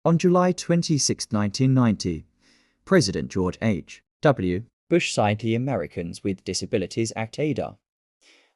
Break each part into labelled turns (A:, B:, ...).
A: On July 26, 1990, President George H.W. Bush signed the Americans with Disabilities Act (ADA),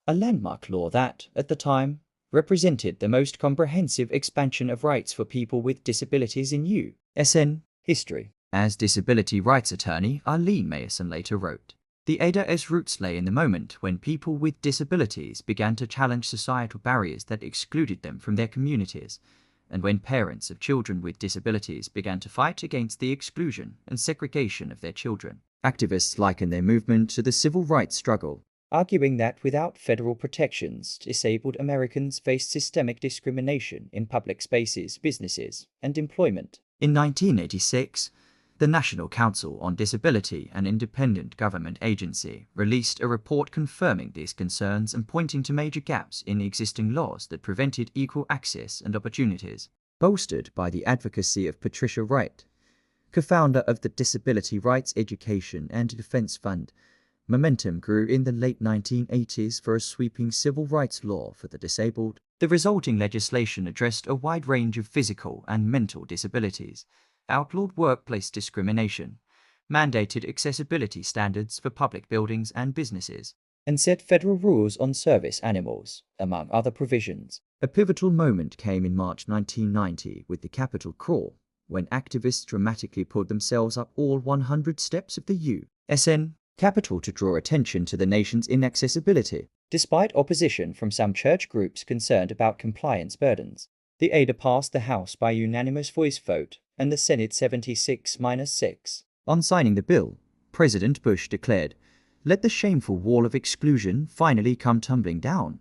A: a landmark law that, at the time, represented the most comprehensive expansion of rights for people with disabilities in U.S. history. As disability rights attorney Arlene Mason later wrote, the ADA's roots lay in the moment when people with disabilities began to challenge societal barriers that excluded them from their communities, and when parents of children with disabilities began to fight against the exclusion and segregation of their children. Activists liken their movement to the civil rights struggle, arguing that without federal protections, disabled Americans faced systemic discrimination in public spaces, businesses, and employment. In 1986, the National Council on Disability, an independent government agency, released a report confirming these concerns and pointing to major gaps in existing laws that prevented equal access and opportunities. Bolstered by the advocacy of Patricia Wright, co-founder of the Disability Rights Education and Defense Fund, momentum grew in the late 1980s for a sweeping civil rights law for the disabled. The resulting legislation addressed a wide range of physical and mental disabilities, outlawed workplace discrimination, mandated accessibility standards for public buildings and businesses, and set federal rules on service animals, among other provisions. A pivotal moment came in March 1990 with the Capitol crawl, when activists dramatically pulled themselves up all 100 steps of the U.S. Capitol to draw attention to the nation's inaccessibility. Despite opposition from some church groups concerned about compliance burdens, the ADA passed the House by unanimous voice vote and the Senate 76-6. On signing the bill, President Bush declared, "Let the shameful wall of exclusion finally come tumbling down."